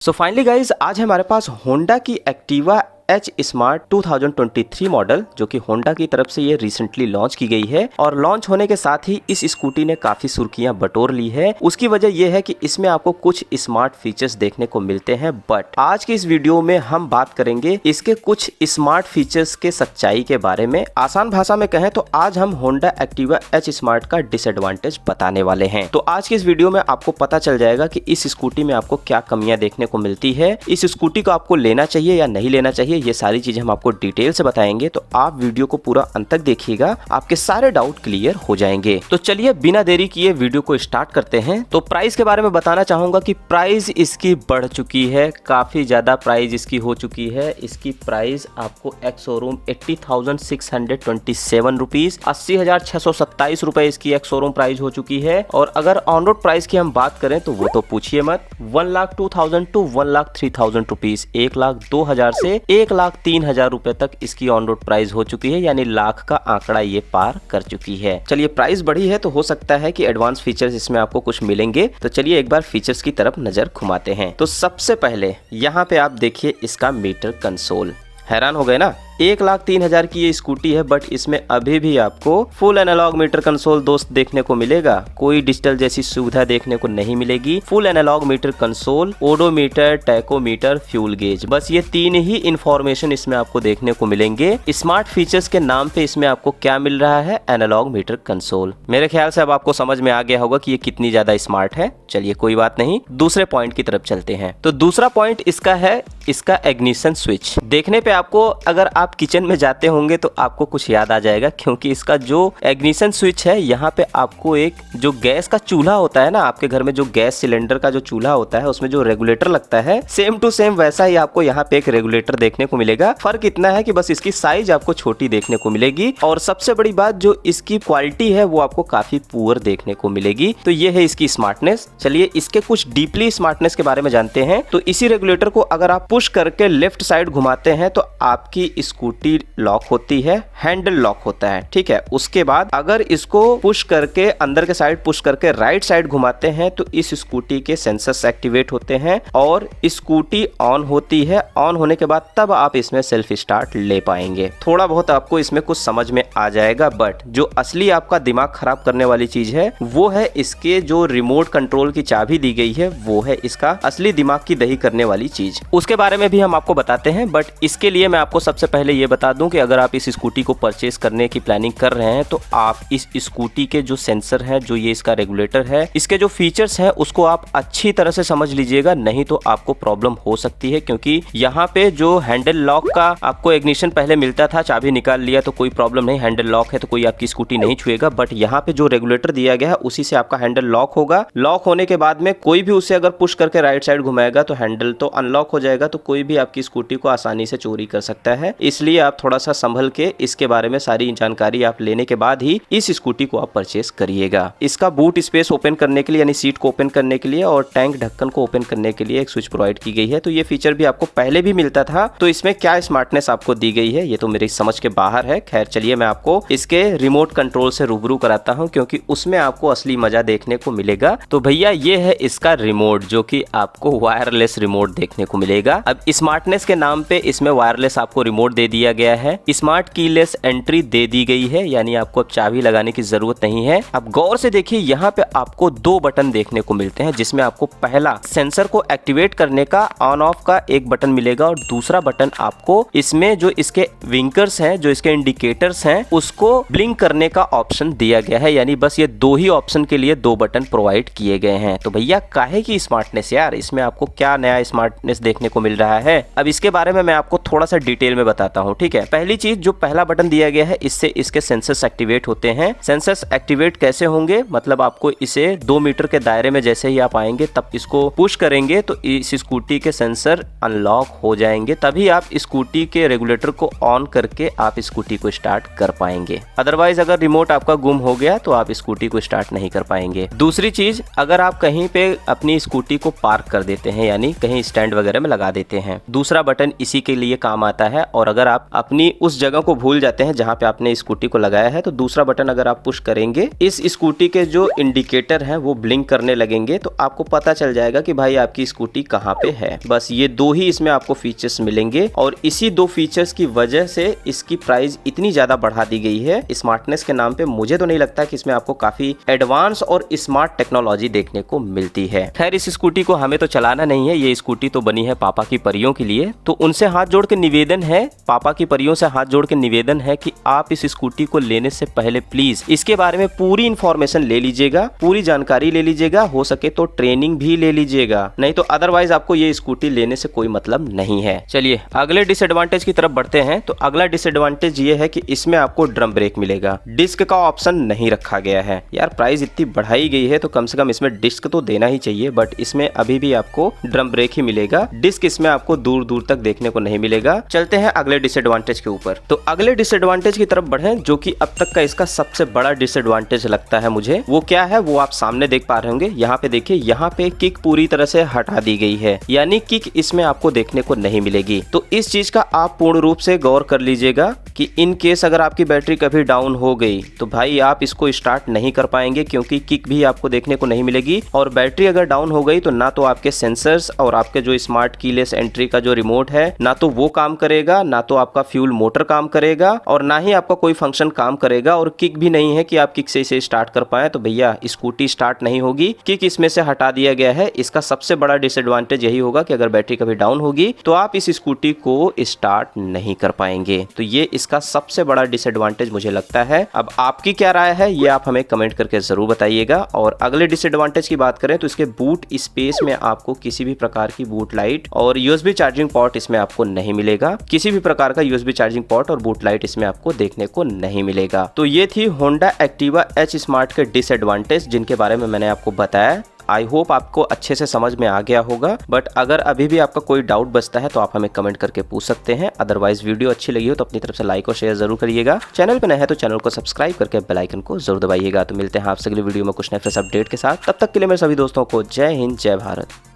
So finally guys आज हमारे पास Honda की एक्टिवा एच स्मार्ट 2023 मॉडल जो कि होंडा की तरफ से ये रिसेंटली लॉन्च की गई है और लॉन्च होने के साथ ही इस स्कूटी ने काफी सुर्खियां बटोर ली है। उसकी वजह यह है कि इसमें आपको कुछ स्मार्ट फीचर्स देखने को मिलते हैं, बट आज के इस वीडियो में हम बात करेंगे इसके कुछ स्मार्ट फीचर्स के सच्चाई के बारे में। आसान भाषा में कहें तो आज हम होंडा एक्टिवा एच स्मार्ट का डिसएडवांटेज बताने वाले हैं। तो आज के इस वीडियो में आपको पता चल जाएगा कि इस स्कूटी में आपको क्या कमियां देखने को मिलती है, इस स्कूटी को आपको लेना चाहिए या नहीं लेना चाहिए, ये सारी चीजें हम आपको डिटेल से बताएंगे। तो आप वीडियो को पूरा अंत तक देखिएगा, आपके सारे डाउट क्लियर हो जाएंगे। तो चलिए बिना देरी किए वीडियो को स्टार्ट करते हैं। तो प्राइस के बारे में बताना चाहूंगा कि प्राइस इसकी बढ़ चुकी है, काफी ज्यादा प्राइस इसकी हो चुकी है। इसकी प्राइस आपको एक्स शोरूम 80,627 रुपीज, 80,627 रुपए इसकी एक्स शोरूम प्राइस हो चुकी है। और अगर ऑन रोड प्राइस की हम बात करें तो वो तो पूछिए मत, 1,02,000 टू 1,03,000 रुपीज, 1,02,000 से 1,03,000 रुपए तक इसकी ऑन रोड प्राइस हो चुकी है, यानी लाख का आंकड़ा ये पार कर चुकी है। चलिए प्राइस बढ़ी है तो हो सकता है कि एडवांस फीचर्स इसमें आपको कुछ मिलेंगे। तो चलिए एक बार फीचर्स की तरफ नजर घुमाते हैं। तो सबसे पहले यहाँ पे आप देखिए इसका मीटर कंसोल। हैरान हो गए ना, 1,03,000 की ये स्कूटी है, बट इसमें अभी भी आपको फुल एनालॉग मीटर कंसोल दोस्त देखने को मिलेगा। कोई डिजिटल जैसी सुविधा देखने को नहीं मिलेगी। Full analogue meter console, odometer, tachometer, fuel gauge, बस ये तीन ही इंफॉर्मेशन इसमें आपको देखने को मिलेंगे। स्मार्ट फीचर्स के नाम पे इसमें आपको क्या मिल रहा है, एनालॉग मीटर कंसोल। मेरे ख्याल से अब आपको समझ में आ गया होगा कि ये कितनी ज्यादा स्मार्ट है। चलिए कोई बात नहीं, दूसरे पॉइंट की तरफ चलते हैं। तो दूसरा पॉइंट इसका है इसका इग्निशन स्विच। देखने पे आपको, अगर आप किचन में जाते होंगे तो आपको कुछ याद आ जाएगा, क्योंकि इसका जो इग्निशन स्विच है यहाँ पे आपको एक जो गैस का चूल्हा होता है ना, आपके घर में जो गैस सिलेंडर का जो चूल्हा होता है उसमें जो रेगुलेटर लगता है, सेम टू सेम वैसा ही आपको यहाँ पे एक रेगुलेटर देखने को मिलेगा। फर्क इतना है कि बस इसकी साइज आपको छोटी देखने को मिलेगी, और सबसे बड़ी बात जो इसकी क्वालिटी है वो आपको काफी पुअर देखने को मिलेगी। तो ये है इसकी स्मार्टनेस। चलिए इसके कुछ डीपली स्मार्टनेस के बारे में जानते हैं। तो इसी रेगुलेटर को अगर आप पुश करके लेफ्ट साइड घुमाते हैं तो आपकी स्कूटी लॉक होती है, हैंडल लॉक होता है, ठीक है। उसके बाद अगर इसको पुश करके अंदर के साइड पुश करके राइट साइड घुमाते हैं तो इस स्कूटी के सेंसर्स एक्टिवेट होते हैं और स्कूटी ऑन होती है। ऑन होने के बाद तब आप इसमें सेल्फ स्टार्ट ले पाएंगे। थोड़ा बहुत आपको इसमें कुछ समझ में आ जाएगा, बट जो असली आपका दिमाग खराब करने वाली चीज है वो है इसके जो रिमोट कंट्रोल की चाबी दी गई है, वो है इसका असली दिमाग की दही करने वाली चीज। उसके बारे में भी हम आपको बताते हैं, बट इसके लिए मैं आपको सबसे पहले ये बता दूं कि अगर आप इस स्कूटी को परचेस करने की प्लानिंग कर रहे हैं तो आप इस स्कूटी के जो सेंसर है, जो ये इसका रेगुलेटर है, इसके जो फीचर्स हैं उसको आप अच्छी तरह से समझ लीजिएगा, नहीं तो आपको प्रॉब्लम हो सकती है। क्योंकि यहाँ पे जो हैंडल लॉक का आपको इग्निशन पहले मिलता था, चाबी निकाल लिया तो कोई प्रॉब्लम नहीं, हैंडल लॉक है तो कोई आपकी स्कूटी नहीं छुएगा। बट यहाँ पे जो रेगुलेटर दिया गया है उसी से आपका हैंडल लॉक होगा। लॉक होने के बाद में कोई भी उसे अगर पुश करके राइट साइड घुमाएगा तो हैंडल तो अनलॉक हो जाएगा, तो कोई भी आपकी स्कूटी को आसानी से चोरी कर सकता है। इसलिए आप थोड़ा सा संभल के इसके बारे में सारी जानकारी आप लेने के बाद ही इस स्कूटी को आप परचेस करिएगा। इसका बूट स्पेस ओपन करने के लिए, यानी सीट को ओपन करने के लिए और टैंक ढक्कन को ओपन करने के लिए एक स्विच प्रोवाइड की गई है। तो ये फीचर भी आपको पहले भी मिलता था। तो इसमें क्या स्मार्टनेस आपको दी गई है ये तो मेरी समझ के बाहर है। खैर चलिए मैं आपको इसके रिमोट कंट्रोल से रूबरू कराता हूँ, क्योंकि उसमें आपको असली मजा देखने को मिलेगा। तो भैया ये है इसका रिमोट, जो कि आपको वायरलेस रिमोट देखने को मिलेगा। अब स्मार्टनेस के नाम पे इसमें वायरलेस आपको रिमोट दे दिया गया है। स्मार्ट कीलेस एंट्री दे दी गई है, यानी आपको अब चाबी लगाने की जरूरत नहीं है। अब गौर से देखिए, यहाँ पे आपको दो बटन देखने को मिलते हैं, जिसमें आपको पहला सेंसर को एक्टिवेट करने का ऑन ऑफ का एक बटन मिलेगा, और दूसरा बटन आपको इसमें जो इसके विंकर्स हैं, जो इसके इंडिकेटर्स हैं, उसको ब्लिंक करने का ऑप्शन दिया गया है। यानी बस ये दो ही ऑप्शन के लिए दो बटन प्रोवाइड किए गए हैं। तो भैया काहे की स्मार्टनेस यार, इसमें आपको क्या नया स्मार्टनेस देखने को मिल रहा है, अब इसके बारे में मैं आपको थोड़ा सा डिटेल में बताता हूँ, ठीक है। पहली चीज, जो पहला बटन दिया गया है इससे इसके सेंसर्स एक्टिवेट होते हैं। सेंसर्स एक्टिवेट कैसे होंगे, मतलब आपको इसे 2 मीटर के दायरे में जैसे ही आप आएंगे तब इसको पुश करेंगे तो इस स्कूटी के सेंसर अनलॉक हो जाएंगे, तभी आप स्कूटी के रेगुलेटर को ऑन करके आप स्कूटी को स्टार्ट कर पाएंगे। अदरवाइज अगर रिमोट आपका गुम हो गया तो आप स्कूटी को स्टार्ट नहीं कर पाएंगे। दूसरी चीज, अगर आप कहीं पे अपनी स्कूटी को पार्क कर देते हैं, यानी कहीं स्टैंड वगैरह में लगा देते हैं, दूसरा बटन इसी के लिए काम आता है। और अगर अगर आप अपनी उस जगह को भूल जाते हैं जहाँ पे आपने स्कूटी को लगाया है, तो दूसरा बटन अगर आप पुश करेंगे, इस स्कूटी के जो इंडिकेटर हैं वो ब्लिंक करने लगेंगे, तो आपको पता चल जाएगा कि भाई आपकी स्कूटी कहाँ पे है। बस ये दो ही इसमें आपको फीचर्स मिलेंगे और इसी दो फीचर्स की वजह से इसकी प्राइस इतनी ज्यादा बढ़ा दी गई है स्मार्टनेस के नाम पे। मुझे तो नहीं लगता कि इसमें आपको काफी एडवांस और स्मार्ट टेक्नोलॉजी देखने को मिलती है। खैर, इस स्कूटी को हमें तो चलाना नहीं है, ये स्कूटी तो बनी है पापा की परियों के लिए, तो उनसे हाथ जोड़ के निवेदन है, पापा की परियों से हाथ जोड़ के निवेदन है कि आप इस स्कूटी को लेने से पहले प्लीज इसके बारे में पूरी इंफॉर्मेशन ले लीजिएगा, पूरी जानकारी ले लीजिएगा, हो सके तो ट्रेनिंग भी ले लीजिएगा, नहीं तो अदरवाइज आपको ये स्कूटी लेने से कोई मतलब नहीं है। चलिए अगले डिसएडवांटेज की तरफ बढ़ते हैं। तो अगला डिसएडवांटेज ये है कि इसमें आपको ड्रम ब्रेक मिलेगा, डिस्क का ऑप्शन नहीं रखा गया है। यार प्राइस इतनी बढ़ाई गई है तो कम से कम इसमें डिस्क तो देना ही चाहिए, बट इसमें अभी भी आपको ड्रम ब्रेक ही मिलेगा, डिस्क इसमें आपको दूर दूर तक देखने को नहीं मिलेगा। चलते हैं अगले डिसएडवांटेज के ऊपर। तो अगले डिसएडवांटेज की तरफ बढ़े, जो कि अब तक का इसका सबसे बड़ा डिसएडवांटेज लगता है मुझे। वो क्या है वो आप सामने देख पा रहे होंगे। यहाँ पे देखिए, यहाँ पे किक पूरी तरह से हटा दी गई है, यानी किक इसमें आपको देखने को नहीं मिलेगी। तो इस चीज का आप पूर्ण रूप से गौर कर लीजिएगा कि इन केस अगर आपकी बैटरी कभी डाउन हो गई तो भाई आप इसको स्टार्ट नहीं कर पाएंगे, क्योंकि किक भी आपको देखने को नहीं मिलेगी। और बैटरी अगर डाउन हो गई तो ना तो आपके सेंसर्स और आपके जो स्मार्ट कीलेस एंट्री का जो रिमोट है, ना तो वो काम करेगा, ना तो आपका फ्यूल मोटर काम करेगा, और ना ही आपका कोई फंक्शन काम करेगा। और किक भी नहीं है कि आप किक से इसे स्टार्ट कर पाए, तो भैया स्कूटी स्टार्ट नहीं होगी, किक इसमें से हटा दिया गया है। इसका सबसे बड़ा डिसएडवांटेज यही होगा कि अगर बैटरी कभी डाउन होगी तो आप इस स्कूटी को स्टार्ट नहीं कर पाएंगे। तो ये इसका सबसे बड़ा डिसएडवांटेज मुझे लगता है। अब आपकी क्या राय है ये आप हमें कमेंट करके जरूर बताइएगा। और अगले डिसएडवांटेज की बात करें तो इसके बूट स्पेस में आपको किसी भी प्रकार की बूट लाइट और यूएसबी चार्जिंग पोर्ट इसमें आपको नहीं मिलेगा, किसी भी प्रकार का यूएसबी चार्जिंग पोर्ट और बूट लाइट इसमें आपको देखने को नहीं मिलेगा। तो ये थी होंडा एक्टिवा एच स्मार्ट के डिसएडवांटेज, जिनके बारे में मैंने आपको बताया। आई होप आपको अच्छे से समझ में आ गया होगा, बट अगर अभी भी आपका कोई डाउट बचता है तो आप हमें कमेंट करके पूछ सकते हैं। अदरवाइज वीडियो अच्छी लगी हो तो अपनी तरफ से लाइक और शेयर जरूर करिएगा। चैनल पे नए हैं तो चैनल को सब्सक्राइब करके बेल आइकन को जरूर दबाइएगा। तो मिलते हैं आपसे अगली वीडियो में कुछ नए फ्रेश अपडेट के साथ। तब तक के लिए मेरे सभी दोस्तों को जय हिंद, जय भारत।